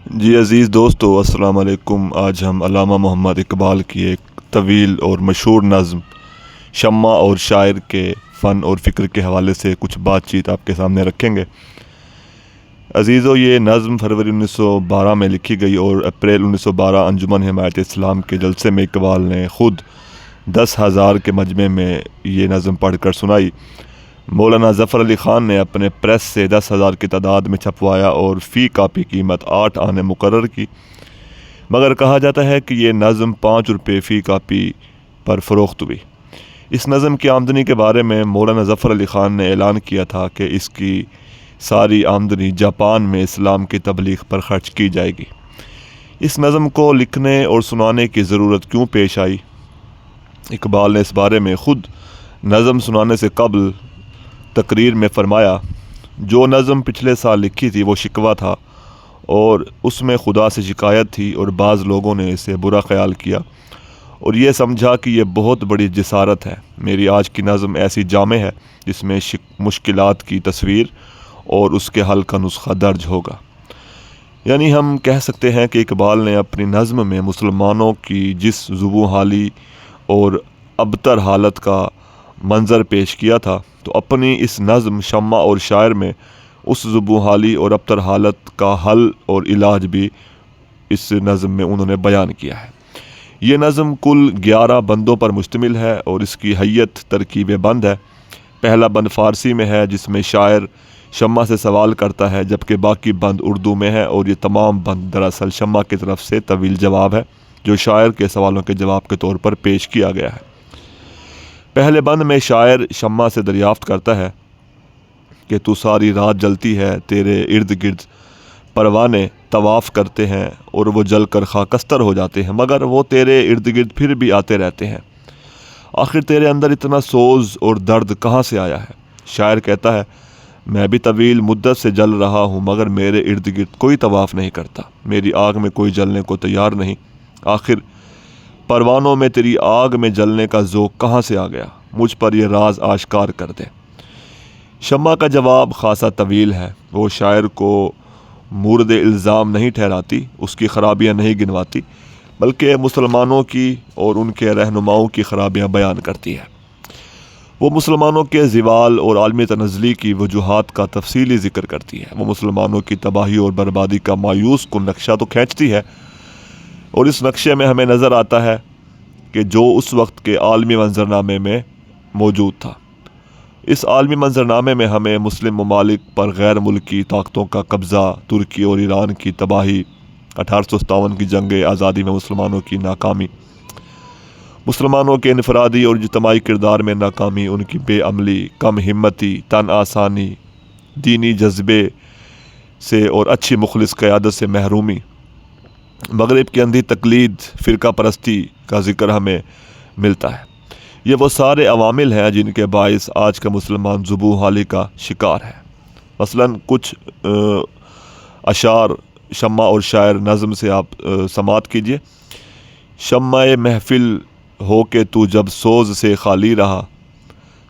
جی عزیز دوستو، السلام علیکم۔ آج ہم علامہ محمد اقبال کی ایک طویل اور مشہور نظم شمع اور شاعر کے فن اور فکر کے حوالے سے کچھ بات چیت آپ کے سامنے رکھیں گے۔ عزیزو، یہ نظم فروری 1912 میں لکھی گئی اور اپریل 1912 انجمن حمایت اسلام کے جلسے میں اقبال نے خود 10,000 کے مجمع میں یہ نظم پڑھ کر سنائی۔ مولانا ظفر علی خان نے اپنے پریس سے 10,000 کی تعداد میں چھپوایا اور فی کاپی قیمت 8 آنے مقرر کی، مگر کہا جاتا ہے کہ یہ نظم 5 روپے فی کاپی پر فروخت ہوئی۔ اس نظم کی آمدنی کے بارے میں مولانا ظفر علی خان نے اعلان کیا تھا کہ اس کی ساری آمدنی جاپان میں اسلام کی تبلیغ پر خرچ کی جائے گی۔ اس نظم کو لکھنے اور سنانے کی ضرورت کیوں پیش آئی؟ اقبال نے اس بارے میں خود نظم سنانے سے قبل تقریر میں فرمایا، جو نظم پچھلے سال لکھی تھی وہ شکوہ تھا اور اس میں خدا سے شکایت تھی، اور بعض لوگوں نے اسے برا خیال کیا اور یہ سمجھا کہ یہ بہت بڑی جسارت ہے۔ میری آج کی نظم ایسی جامع ہے جس میں مشکلات کی تصویر اور اس کے حل کا نسخہ درج ہوگا۔ یعنی ہم کہہ سکتے ہیں کہ اقبال نے اپنی نظم میں مسلمانوں کی جس ذبح حالی اور ابتر حالت کا منظر پیش کیا تھا، تو اپنی اس نظم شمع اور شاعر میں اس ذبح حالی اور ابتر حالت کا حل اور علاج بھی اس نظم میں انہوں نے بیان کیا ہے۔ یہ نظم کل 11 بندوں پر مشتمل ہے اور اس کی حیت ترکیب بند ہے۔ پہلا بند فارسی میں ہے جس میں شاعر شمع سے سوال کرتا ہے، جبکہ باقی بند اردو میں ہے، اور یہ تمام بند دراصل شمع کی طرف سے طویل جواب ہے جو شاعر کے سوالوں کے جواب کے طور پر پیش کیا گیا ہے۔ پہلے بند میں شاعر شمع سے دریافت کرتا ہے کہ تو ساری رات جلتی ہے، تیرے ارد گرد پروانے طواف کرتے ہیں اور وہ جل کر خاکستر ہو جاتے ہیں، مگر وہ تیرے ارد گرد پھر بھی آتے رہتے ہیں۔ آخر تیرے اندر اتنا سوز اور درد کہاں سے آیا ہے؟ شاعر کہتا ہے، میں بھی طویل مدت سے جل رہا ہوں مگر میرے ارد گرد کوئی طواف نہیں کرتا، میری آگ میں کوئی جلنے کو تیار نہیں۔ آخر پروانوں میں تیری آگ میں جلنے کا ذوق کہاں سے آ گیا؟ مجھ پر یہ راز آشکار کر دے۔ شمع کا جواب خاصا طویل ہے۔ وہ شاعر کو مورد الزام نہیں ٹھہراتی، اس کی خرابیاں نہیں گنواتی، بلکہ مسلمانوں کی اور ان کے رہنماؤں کی خرابیاں بیان کرتی ہے۔ وہ مسلمانوں کے زوال اور عالمی تنزلی کی وجوہات کا تفصیلی ذکر کرتی ہے۔ وہ مسلمانوں کی تباہی اور بربادی کا مایوس کن نقشہ تو کھینچتی ہے، اور اس نقشے میں ہمیں نظر آتا ہے کہ جو اس وقت کے عالمی منظرنامے میں موجود تھا۔ اس عالمی منظرنامے میں ہمیں مسلم ممالک پر غیر ملکی طاقتوں کا قبضہ، ترکی اور ایران کی تباہی، 1857 کی جنگ آزادی میں مسلمانوں کی ناکامی، مسلمانوں کے انفرادی اور اجتماعی کردار میں ناکامی، ان کی بے عملی، کم ہمتی، تن آسانی، دینی جذبے سے اور اچھی مخلص قیادت سے محرومی، مغرب کی اندھی تقلید، فرقہ پرستی کا ذکر ہمیں ملتا ہے۔ یہ وہ سارے عوامل ہیں جن کے باعث آج کا مسلمان ذبح حالی کا شکار ہے۔ مثلاً کچھ اشعار شمع اور شاعر نظم سے آپ سماعت کیجئے۔ شمع محفل ہو کے تو جب سوز سے خالی رہا،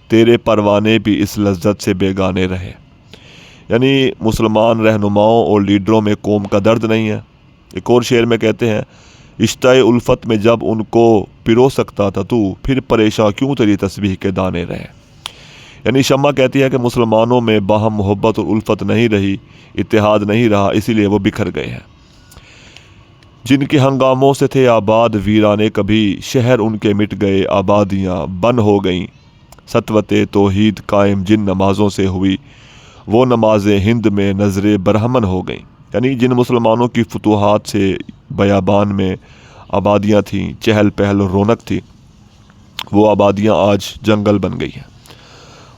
تیرے پروانے بھی اس لذت سے بیگانے رہے۔ یعنی مسلمان رہنماؤں اور لیڈروں میں قوم کا درد نہیں ہے۔ ایک اور شعر میں کہتے ہیں، رشتہ الفت میں جب ان کو پرو سکتا تھا تو، پھر پریشاں کیوں تیری تسبیح کے دانے رہے۔ یعنی شمع کہتی ہے کہ مسلمانوں میں باہم محبت اور الفت نہیں رہی، اتحاد نہیں رہا، اسی لیے وہ بکھر گئے ہیں۔ جن کے ہنگاموں سے تھے آباد ویرانے کبھی، شہر ان کے مٹ گئے، آبادیاں بن ہو گئیں۔ سطوت توحید قائم جن نمازوں سے ہوئی، وہ نمازیں ہند میں نظر برہمن ہو گئیں۔ یعنی جن مسلمانوں کی فتوحات سے بیابان میں آبادیاں تھیں، چہل پہل اور رونق تھی، وہ آبادیاں آج جنگل بن گئی ہیں۔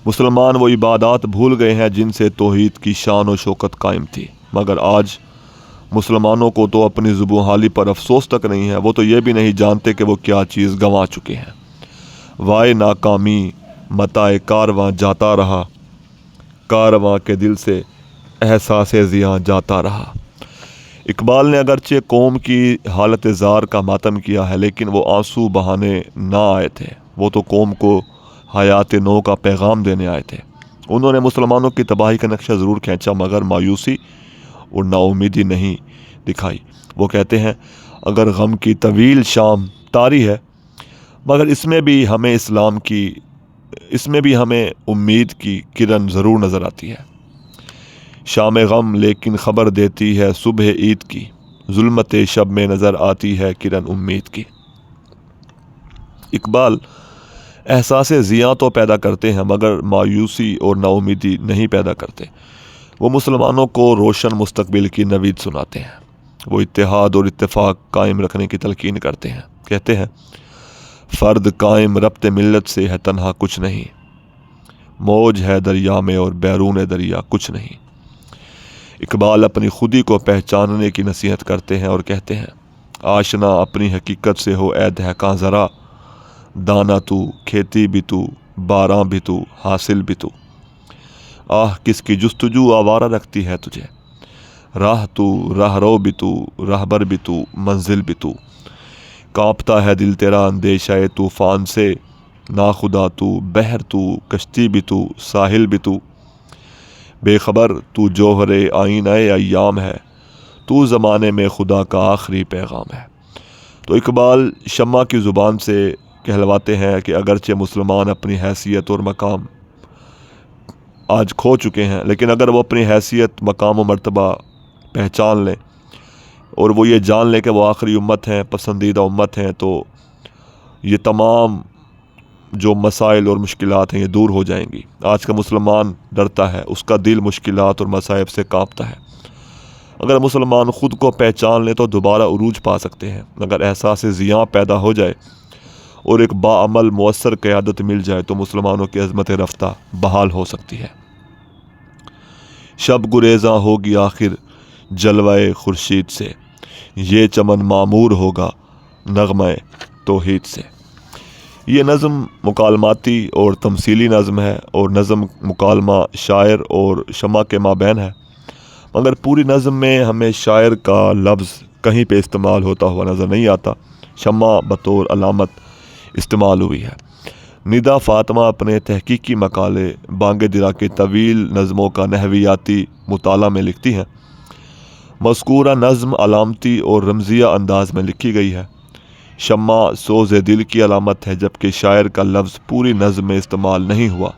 مسلمان وہ عبادات بھول گئے ہیں جن سے توحید کی شان و شوکت قائم تھی، مگر آج مسلمانوں کو تو اپنی ذبح حالی پر افسوس تک نہیں ہے، وہ تو یہ بھی نہیں جانتے کہ وہ کیا چیز گنوا چکے ہیں۔ وائے ناکامی متاع کارواں جاتا رہا، کارواں کے دل سے احساس زیاں جاتا رہا۔ اقبال نے اگرچہ قوم کی حالت زار کا ماتم کیا ہے، لیکن وہ آنسو بہانے نہ آئے تھے، وہ تو قوم کو حیات نو کا پیغام دینے آئے تھے۔ انہوں نے مسلمانوں کی تباہی کا نقشہ ضرور کھینچا، مگر مایوسی اور نا امیدی نہیں دکھائی۔ وہ کہتے ہیں اگر غم کی طویل شام طاری ہے مگر اس میں بھی ہمیں امید کی کرن ضرور نظر آتی ہے۔ شام غم لیکن خبر دیتی ہے صبح عید کی، ظلمت شب میں نظر آتی ہے کرن امید کی۔ اقبال احساس ضیاء تو پیدا کرتے ہیں مگر مایوسی اور نا امیدی نہیں پیدا کرتے۔ وہ مسلمانوں کو روشن مستقبل کی نوید سناتے ہیں۔ وہ اتحاد اور اتفاق قائم رکھنے کی تلقین کرتے ہیں۔ کہتے ہیں فرد قائم ربط ملت سے ہے تنہا کچھ نہیں، موج ہے دریا میں اور بیرون دریا کچھ نہیں۔ اقبال اپنی خودی کو پہچاننے کی نصیحت کرتے ہیں اور کہتے ہیں آشنا اپنی حقیقت سے ہو اے دہقاں ذرا، دانا تو، کھیتی بھی تو، باراں بھی تو، حاصل بھی تو۔ آہ کس کی جستجو آوارہ رکھتی ہے تجھے، راہ تو، راہ رو بھی تو، راہبر بھی تو، منزل بھی تو۔ کانپتا ہے دل تیرا اندیشہ طوفان سے، ناخدا تو، بحر تو، کشتی بھی تو، ساحل بھی تو۔ بے خبر تو جوہر آئینہ ایام ہے، تو زمانے میں خدا کا آخری پیغام ہے۔ تو اقبال شمع کی زبان سے کہلواتے ہیں کہ اگرچہ مسلمان اپنی حیثیت اور مقام آج کھو چکے ہیں، لیکن اگر وہ اپنی حیثیت، مقام و مرتبہ پہچان لیں اور وہ یہ جان لیں کہ وہ آخری امت ہیں، پسندیدہ امت ہیں، تو یہ تمام جو مسائل اور مشکلات ہیں یہ دور ہو جائیں گی۔ آج کا مسلمان ڈرتا ہے، اس کا دل مشکلات اور مصائب سے کانپتا ہے۔ اگر مسلمان خود کو پہچان لے تو دوبارہ عروج پا سکتے ہیں۔ اگر احساس ضیاء پیدا ہو جائے اور ایک باعمل مؤثر قیادت مل جائے تو مسلمانوں کی عظمت رفتہ بحال ہو سکتی ہے۔ شب گریزاں ہوگی آخر جلوہ خورشید سے، یہ چمن معمور ہوگا نغمہ توحید سے۔ یہ نظم مکالماتی اور تمثیلی نظم ہے اور نظم مکالمہ شاعر اور شمع کے مابین ہے، مگر پوری نظم میں ہمیں شاعر کا لفظ کہیں پہ استعمال ہوتا ہوا نظر نہیں آتا، شمع بطور علامت استعمال ہوئی ہے۔ ندا فاطمہ اپنے تحقیقی مقالے بانگ درا کے طویل نظموں کا نحویاتی مطالعہ میں لکھتی ہیں۔ مذکورہ نظم علامتی اور رمزیہ انداز میں لکھی گئی ہے۔ شمع سوز دل کی علامت ہے جبکہ شاعر کا لفظ پوری نظم میں استعمال نہیں ہوا۔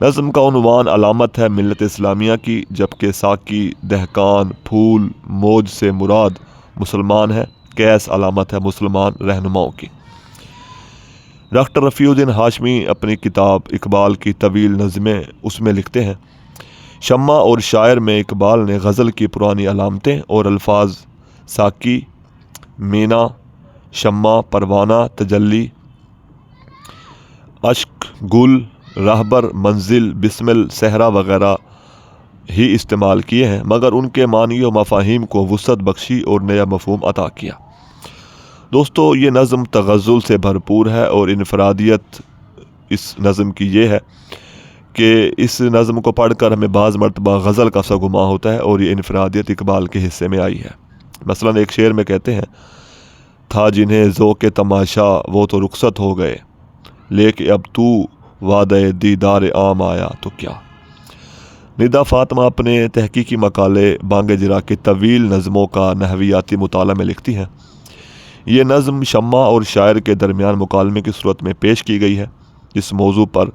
نظم کا عنوان علامت ہے ملت اسلامیہ کی، جبکہ ساقی، دہقان، پھول، موج سے مراد مسلمان ہے، کیس علامت ہے مسلمان رہنماؤں کی۔ ڈاکٹر رفیع الدین ہاشمی اپنی کتاب اقبال کی طویل نظمیں اس میں لکھتے ہیں شمع اور شاعر میں اقبال نے غزل کی پرانی علامتیں اور الفاظ ساقی، مینا، شمع، پروانہ، تجلی، اشک، گل، راہبر، منزل، بسمل، صحرا وغیرہ ہی استعمال کیے ہیں، مگر ان کے معنی و مفاہیم کو وسعت بخشی اور نیا مفہوم عطا کیا۔ دوستو یہ نظم تغزل سے بھرپور ہے اور انفرادیت اس نظم کی یہ ہے کہ اس نظم کو پڑھ کر ہمیں بعض مرتبہ غزل کا سا گمان ہوتا ہے اور یہ انفرادیت اقبال کے حصے میں آئی ہے۔ مثلا ایک شعر میں کہتے ہیں تھا جنہیں ذوق تماشا وہ تو رخصت ہو گئے، لیکن اب تو وعدہ دیدار عام آیا تو کیا۔ ندا فاطمہ اپنے تحقیقی مقالے بانگ درا کے طویل نظموں کا نحویاتی مطالعہ میں لکھتی ہیں۔ یہ نظم شمع اور شاعر کے درمیان مکالمے کی صورت میں پیش کی گئی ہے، جس موضوع پر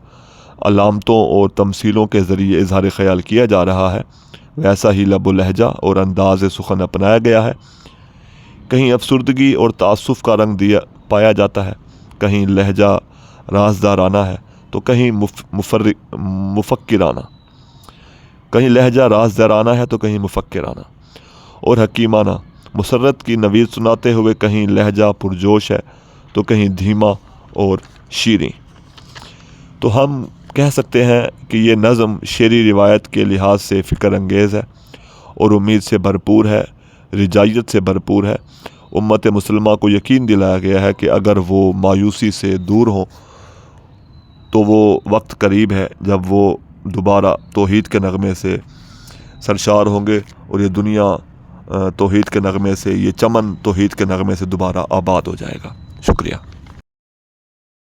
علامتوں اور تمثیلوں کے ذریعے اظہار خیال کیا جا رہا ہے ویسا ہی لب و لہجہ اور انداز سخن اپنایا گیا ہے۔ کہیں افسردگی اور تعصف کا رنگ پایا جاتا ہے، کہیں لہجہ رازدارانہ ہے تو کہیں مفکرانہ، کہیں لہجہ رازدارانہ ہے تو کہیں مفکرانہ اور حکیمانہ۔ مسرت کی نوید سناتے ہوئے کہیں لہجہ پرجوش ہے تو کہیں دھیما اور شیریں۔ تو ہم کہہ سکتے ہیں کہ یہ نظم شعری روایت کے لحاظ سے فکر انگیز ہے اور امید سے بھرپور ہے، رجائیت سے بھرپور ہے۔ امت مسلمہ کو یقین دلایا گیا ہے کہ اگر وہ مایوسی سے دور ہوں تو وہ وقت قریب ہے جب وہ دوبارہ توحید کے نغمے سے سرشار ہوں گے اور یہ دنیا توحید کے نغمے سے، یہ چمن توحید کے نغمے سے دوبارہ آباد ہو جائے گا۔ شکریہ۔